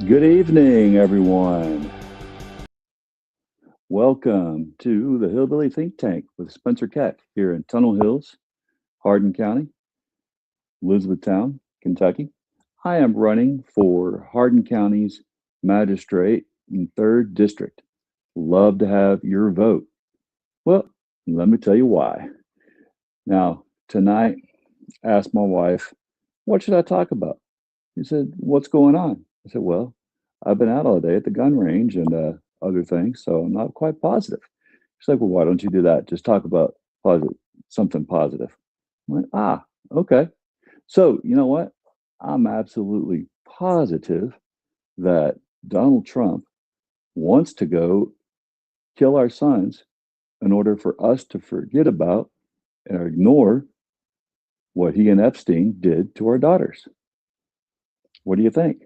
Good evening, everyone. Welcome to the Hillbilly Think Tank with Spencer Keck here in Tunnel Hills, Hardin County, Elizabethtown, Kentucky. I am running for Hardin County's magistrate in 3rd District. Love to have your vote. Well, let me tell you why. Now, tonight, I asked my wife, what should I talk about? She said, what's going on? I said, well, I've been out all day at the gun range and other things, so I'm not quite positive. She's like, well, why don't you do that? Just talk about positive, something positive. I'm like, okay. So, you know what? I'm absolutely positive that Donald Trump wants to go kill our sons in order for us to forget about and ignore what he and Epstein did to our daughters. What do you think?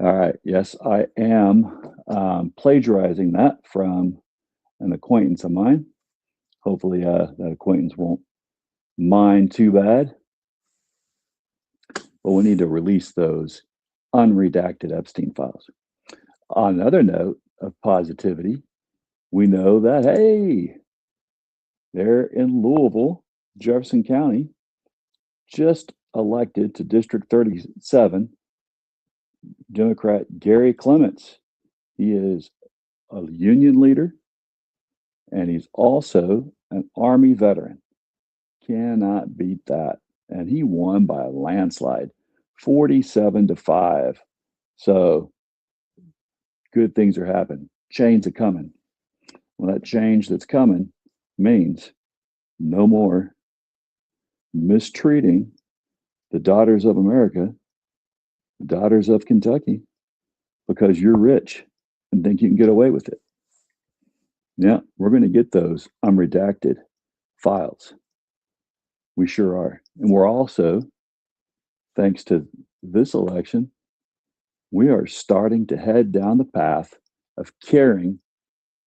All right. Yes, I am plagiarizing that from an acquaintance of mine. Hopefully, that acquaintance won't mind too bad. But we need to release those unredacted Epstein files. On another note of positivity, we know that, hey, they're in Louisville, Jefferson County, just elected to District 37, Democrat Gary Clements. He is a union leader, and he's also an Army veteran. Cannot beat that. And he won by a landslide, 47-5. So good things are happening. Change are coming. Well, that change that's coming means no more mistreating the daughters of America, the daughters of Kentucky, because you're rich and think you can get away with it. Yeah, we're going to get those unredacted files. We sure are. And we're also, thanks to this election, we are starting to head down the path of caring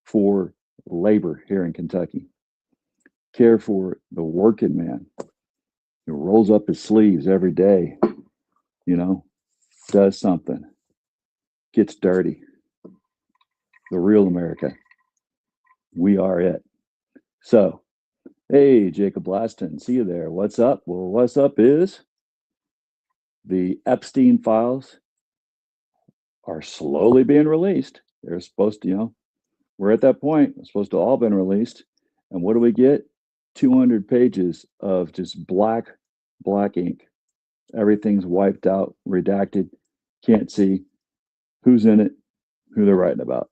for labor here in Kentucky. Care for the working man who rolls up his sleeves every day, does something, gets dirty. The real America. We are it. So, hey, Jacob Blaston, see you there. What's up? Well, what's up is the Epstein files are slowly being released. They're supposed to, we're at that point. It's supposed to all been released. And what do we get? 200 pages of just black ink. Everything's wiped out, redacted. Can't see who's in it, who they're writing about.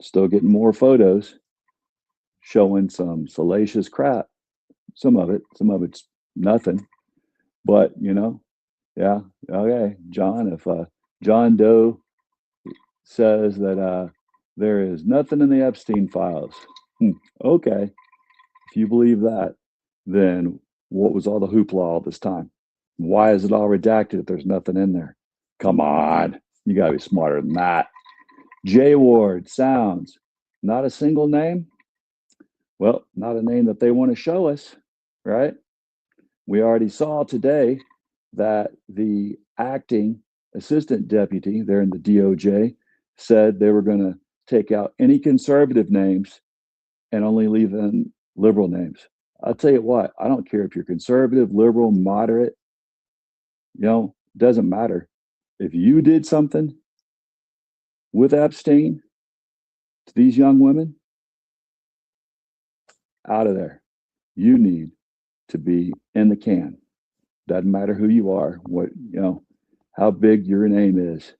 Still getting more photos showing some salacious crap. Some of it's nothing. But, yeah, okay. John, if John Doe says that there is nothing in the Epstein files, okay. If you believe that, then what was all the hoopla all this time? Why is it all redacted if there's nothing in there? Come on, you got to be smarter than that. J Ward sounds, not a single name. Well, not a name that they want to show us, right? We already saw today that the acting assistant deputy there in the DOJ said they were going to take out any conservative names and only leave in liberal names. I'll tell you what, I don't care if you're conservative, liberal, moderate, doesn't matter. If you did something with Epstein to these young women, out of there. You need to be in the can. Doesn't matter who you are, how big your name is.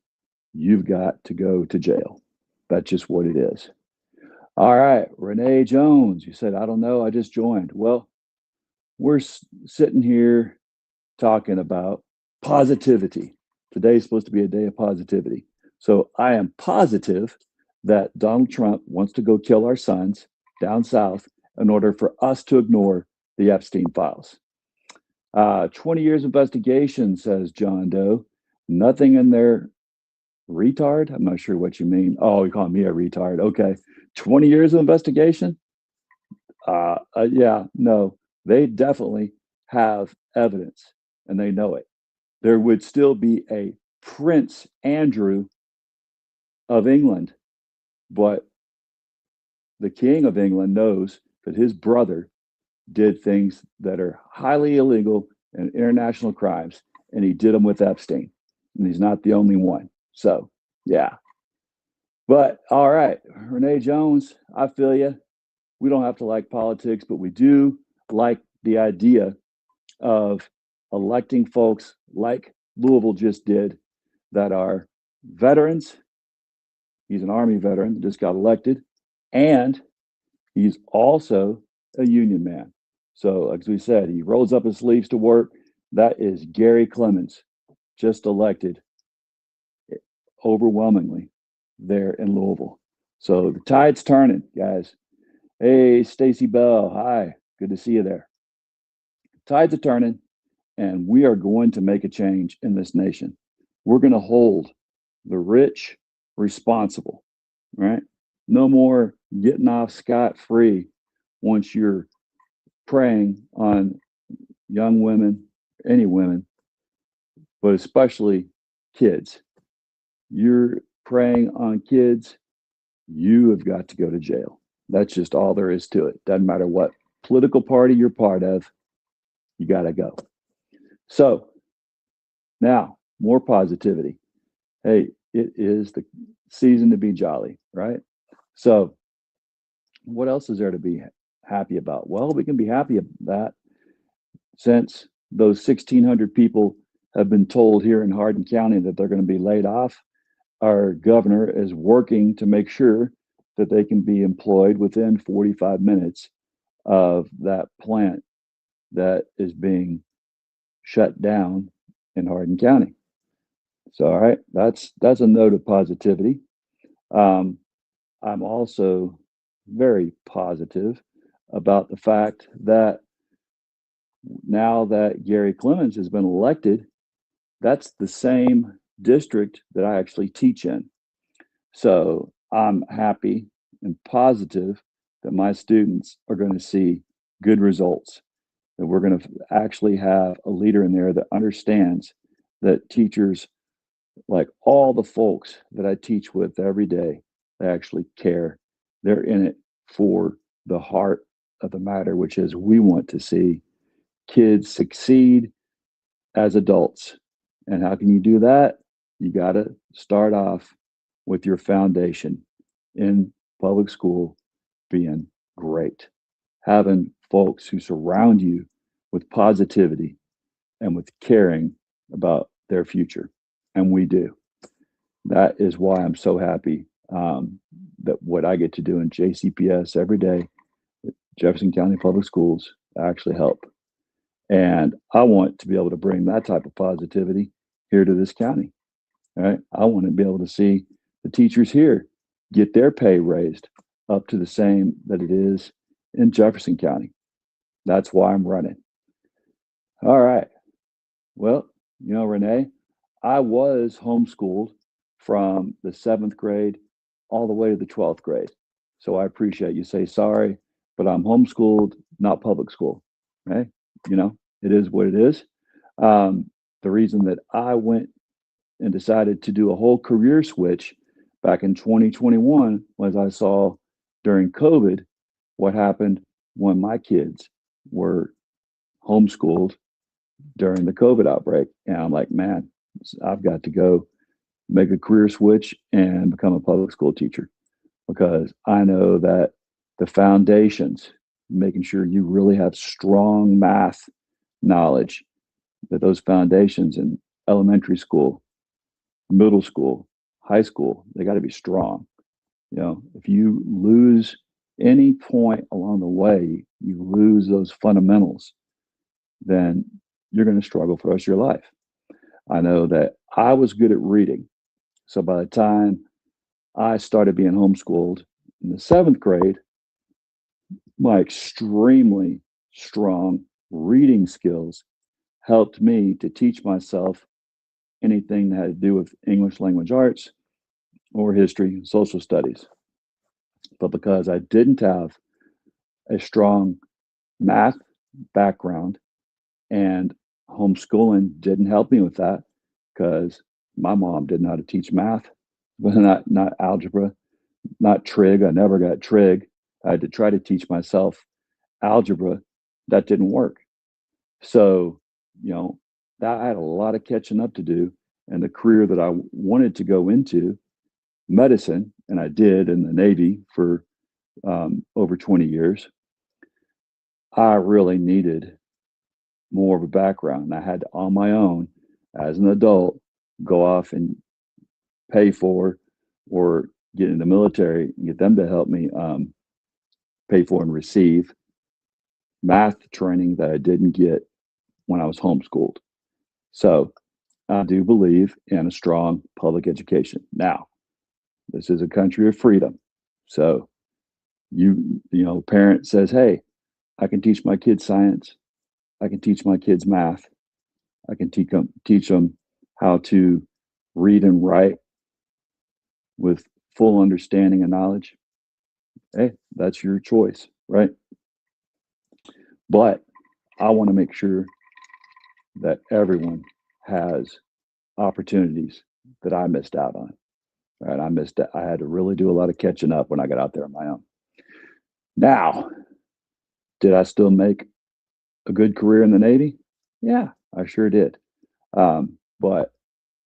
You've got to go to jail. That's just what it is. All right, Renee Jones, you said, I don't know, I just joined. Well, we're sitting here talking about positivity. Today's supposed to be a day of positivity. So I am positive that Donald Trump wants to go kill our sons down south in order for us to ignore the Epstein files. 20 years investigation, says John Doe. Nothing in there. Retard? I'm not sure what you mean. Oh, you're calling me a retard. Okay. 20 years of investigation? Yeah, no, they definitely have evidence and they know it. There would still be a Prince Andrew of England, but the King of England knows that his brother did things that are highly illegal and international crimes, and he did them with Epstein. And he's not the only one. So, yeah. But all right, Renee Jones, I feel you. We don't have to like politics, but we do like the idea of electing folks like Louisville just did that are veterans. He's an Army veteran that just got elected, and he's also a union man. So, as we said, he rolls up his sleeves to work. That is Gary Clemens, just elected overwhelmingly there in Louisville. So the tide's turning, guys. Hey, Stacy Bell. Hi. Good to see you there. Tides are turning, and we are going to make a change in this nation. We're going to hold the rich responsible, right? No more getting off scot-free once you're preying on young women, any women, but especially kids. You're preying on kids, you have got to go to jail. That's just all there is to it. Doesn't matter what political party you're part of, you got to go. So now, more positivity. Hey, it is the season to be jolly, right? So, what else is there to be happy about? Well, we can be happy about that since those 1,600 people have been told here in Hardin County that they're going to be laid off. Our governor is working to make sure that they can be employed within 45 minutes of that plant that is being shut down in Hardin County. So, all right, that's a note of positivity. I'm also very positive about the fact that now that Gary Clemens has been elected, that's the same district that I actually teach in. So I'm happy and positive that my students are going to see good results, that we're going to actually have a leader in there that understands that teachers, like all the folks that I teach with every day, they actually care. They're in it for the heart of the matter, which is we want to see kids succeed as adults. And how can you do that? You got to start off with your foundation in public school being great, having folks who surround you with positivity and with caring about their future. And we do. That is why I'm so happy that what I get to do in JCPS every day at Jefferson County Public Schools actually help. And I want to be able to bring that type of positivity here to this county. Right? I want to be able to see the teachers here get their pay raised up to the same that it is in Jefferson County. That's why I'm running. All right. Well, Renee, I was homeschooled from the 7th grade all the way to the 12th grade. So I appreciate you say sorry, but I'm homeschooled, not public school. Right? It is what it is. The reason that I went and decided to do a whole career switch back in 2021 was I saw during COVID what happened when my kids were homeschooled during the COVID outbreak. And I'm like, man, I've got to go make a career switch and become a public school teacher because I know that the foundations, making sure you really have strong math knowledge, that those foundations in elementary school, middle school, high school, they got to be strong. If you lose any point along the way, you lose those fundamentals, then you're going to struggle for the rest of your life. I know that I was good at reading. So by the time I started being homeschooled in the 7th grade, my extremely strong reading skills helped me to teach myself anything that had to do with English language arts or history, social studies. But because I didn't have a strong math background and homeschooling didn't help me with that because My mom didn't know how to teach math, but not algebra, not trig. I never got trig. I had to try to teach myself algebra. That didn't work. So, you know, that I had a lot of catching up to do. And the career that I wanted to go into, medicine, and I did in the Navy for over 20 years, I really needed more of a background. I had to, on my own, as an adult, go off and pay for or get in the military and get them to help me pay for and receive math training that I didn't get when I was homeschooled. So I do believe in a strong public education. Now, this is a country of freedom. So parent says, hey, I can teach my kids science. I can teach my kids math. I can teach them how to read and write with full understanding and knowledge. Hey, that's your choice, right? But I want to make sure that everyone has opportunities that I missed out on. Right? I had to really do a lot of catching up when I got out there on my own. Now, did I still make a good career in the Navy? Yeah, I sure did. But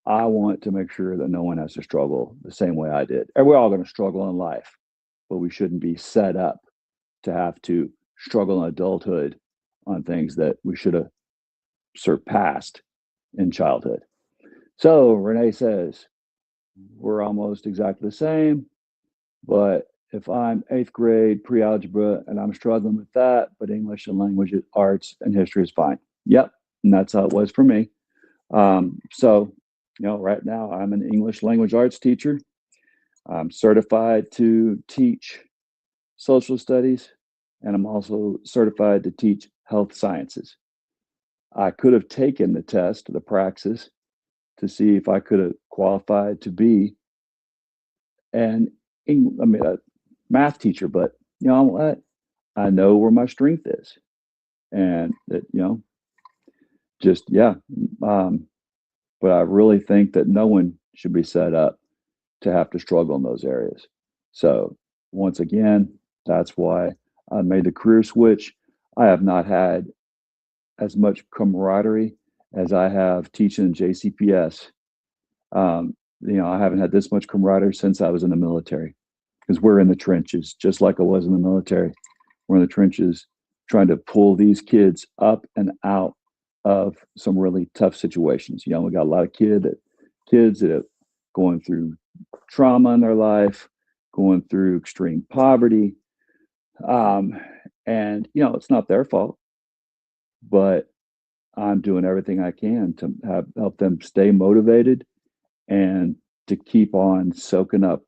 I want to make sure that no one has to struggle the same way I did. And we're all going to struggle in life, but we shouldn't be set up to have to struggle in adulthood on things that we should have surpassed in childhood. So Renee says, we're almost exactly the same, but if I'm eighth grade pre-algebra and I'm struggling with that, but English and language arts and history is fine. Yep. And that's how it was for me. So, right now I'm an English language arts teacher. I'm certified to teach social studies, and I'm also certified to teach health sciences. I could have taken the test, the praxis, to see if I could have qualified to be a math teacher, but you know what? I know where my strength is, and that just yeah. But I really think that no one should be set up to have to struggle in those areas. So once again, that's why I made the career switch. I have not had as much camaraderie as I have teaching JCPS. I haven't had this much camaraderie since I was in the military, because we're in the trenches, just like I was in the military. We're in the trenches trying to pull these kids up and out of some really tough situations. We got a lot of kids that are going through trauma in their life, going through extreme poverty. And it's not their fault, but I'm doing everything I can to help them stay motivated and to keep on soaking up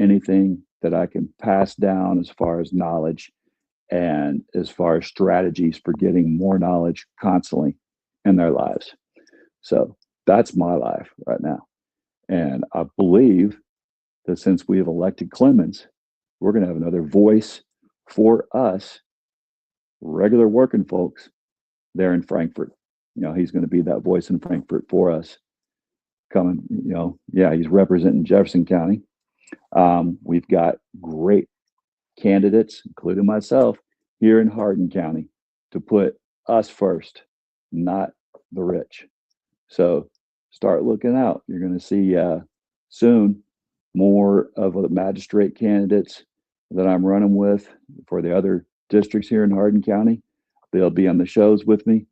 anything that I can pass down as far as knowledge and as far as strategies for getting more knowledge constantly in their lives. So that's my life right now. And I believe that since we have elected Clemens, we're going to have another voice for us, regular working folks, there in Frankfurt. He's going to be that voice in Frankfurt for us coming, he's representing Jefferson County. We've got great candidates, including myself, here in Hardin County to put us first, not the rich. So start looking out. You're going to see soon more of the magistrate candidates that I'm running with for the other districts here in Hardin County. They'll be on the shows with me.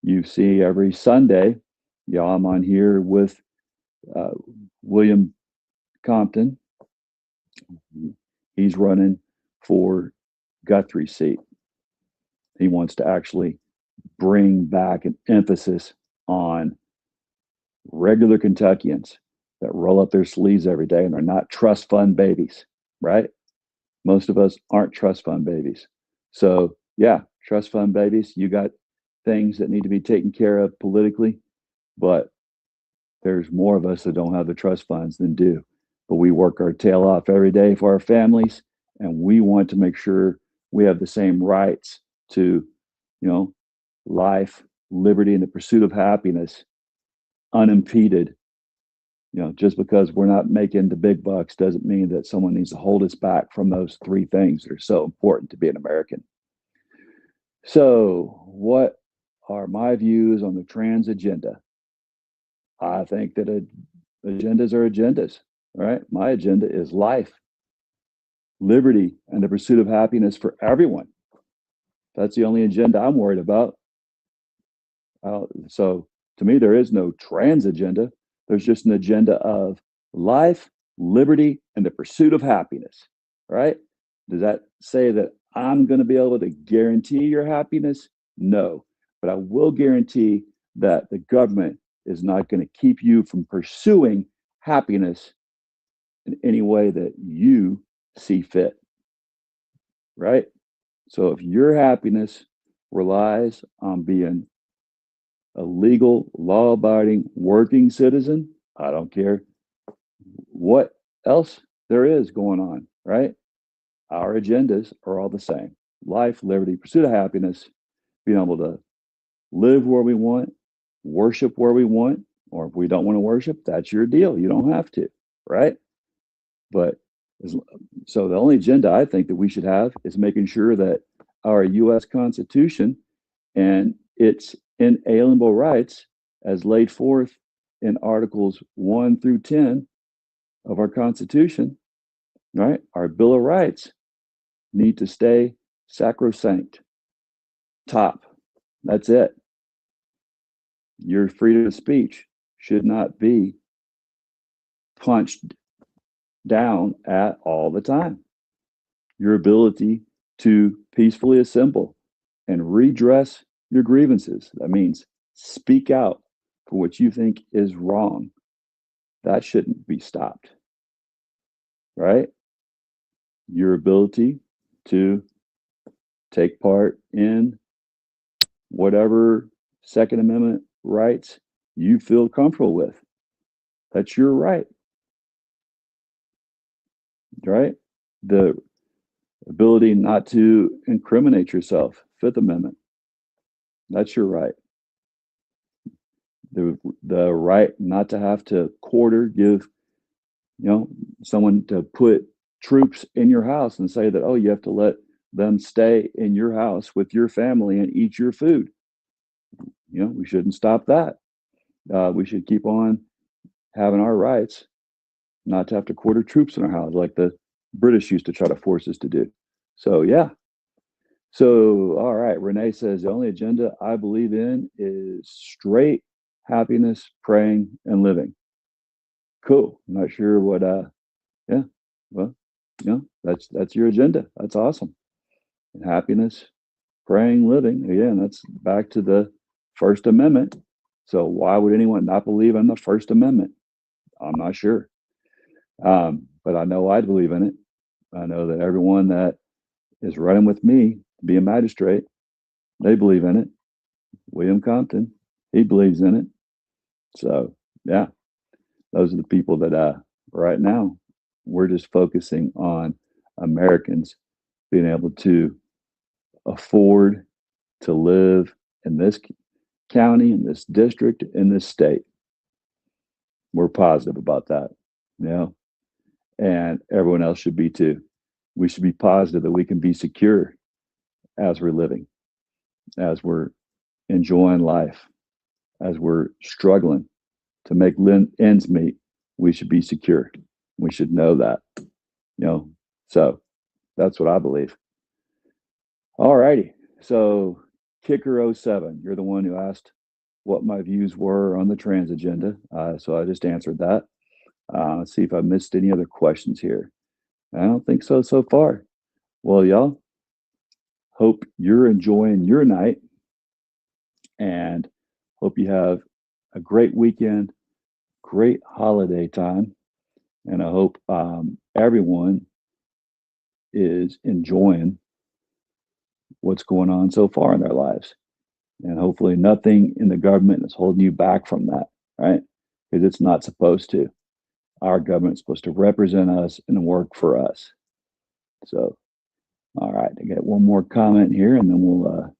You see every Sunday, I'm on here with William Compton. He's running for Guthrie's seat. He wants to actually bring back an emphasis on regular Kentuckians that roll up their sleeves every day and are not trust fund babies, right? Most of us aren't trust fund babies. So, yeah, trust fund babies, you got things that need to be taken care of politically, but there's more of us that don't have the trust funds than do. But we work our tail off every day for our families, and we want to make sure we have the same rights to, life, liberty, and the pursuit of happiness unimpeded Just because we're not making the big bucks doesn't mean that someone needs to hold us back from those three things that are so important to be an American. So, what are my views on the trans agenda? I think that agendas are agendas, right? My agenda is life, liberty, and the pursuit of happiness for everyone. That's the only agenda I'm worried about. So to me, there is no trans agenda. There's just an agenda of life, liberty, and the pursuit of happiness, right? Does that say that I'm going to be able to guarantee your happiness? No, but I will guarantee that the government is not going to keep you from pursuing happiness in any way that you see fit, right? So if your happiness relies on being a legal, law abiding, working citizen, I don't care what else there is going on, right? Our agendas are all the same: life, liberty, pursuit of happiness, being able to live where we want, worship where we want, or if we don't want to worship, that's your deal. You don't have to, right? But so the only agenda I think that we should have is making sure that our US Constitution and its inalienable rights, as laid forth in Articles 1 through 10 of our Constitution, right? Our Bill of Rights need to stay sacrosanct, top. That's it. Your freedom of speech should not be punched down at all the time. Your ability to peacefully assemble and redress your grievances. That means speak out for what you think is wrong. That shouldn't be stopped, right? Your ability to take part in whatever Second Amendment rights you feel comfortable with. That's your right, right? The ability not to incriminate yourself, Fifth Amendment. That's your right. The right not to have to give someone to put troops in your house and say that, oh, you have to let them stay in your house with your family and eat your food. We shouldn't stop that. We should keep on having our rights not to have to quarter troops in our house like the British used to try to force us to do. So, yeah. So, all right. Renee says the only agenda I believe in is straight happiness, praying, and living. Cool. I'm not sure what, yeah. Well, that's your agenda. That's awesome. And happiness, praying, living. Again, that's back to the First Amendment. So why would anyone not believe in the First Amendment? I'm not sure. But I know I believe in it. I know that everyone that is running with me to be a magistrate, they believe in it. William Compton, he believes in it. So yeah, those are the people that right now we're just focusing on Americans being able to afford to live in this county, in this district, in this state. We're positive about that, and everyone else should be too. We should be positive that we can be secure as we're living, as we're enjoying life, as we're struggling to make ends meet. We should be secure. We should know that, so that's what I believe. All righty. So Kicker07, you're the one who asked what my views were on the trans agenda. So I just answered that. Let's see if I missed any other questions here. I don't think so far. Well, y'all, hope you're enjoying your night and hope you have a great weekend, great holiday time. And I hope everyone is enjoying what's going on so far in their lives. And hopefully nothing in the government is holding you back from that, right? Because it's not supposed to. Our government's supposed to represent us and work for us. So, all right, I got one more comment here and then we'll,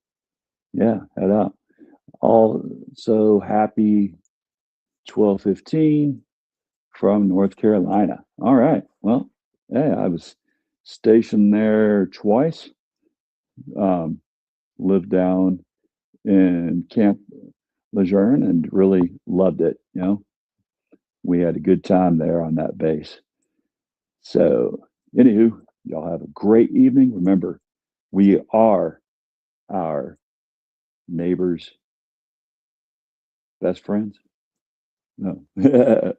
head out. Also, happy 12/15. from North Carolina. All right. Well, yeah, I was stationed there twice. Um, lived down in Camp Lejeune and really loved it. We had a good time there on that base. So, anywho, y'all have a great evening. Remember, we are our neighbors' best friends. No,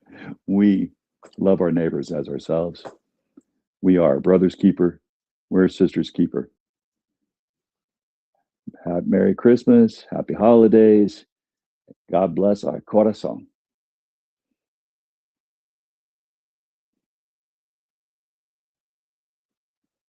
we love our neighbors as ourselves. We are a brother's keeper. We're a sister's keeper. Have Merry Christmas. Happy holidays. God bless our corazon.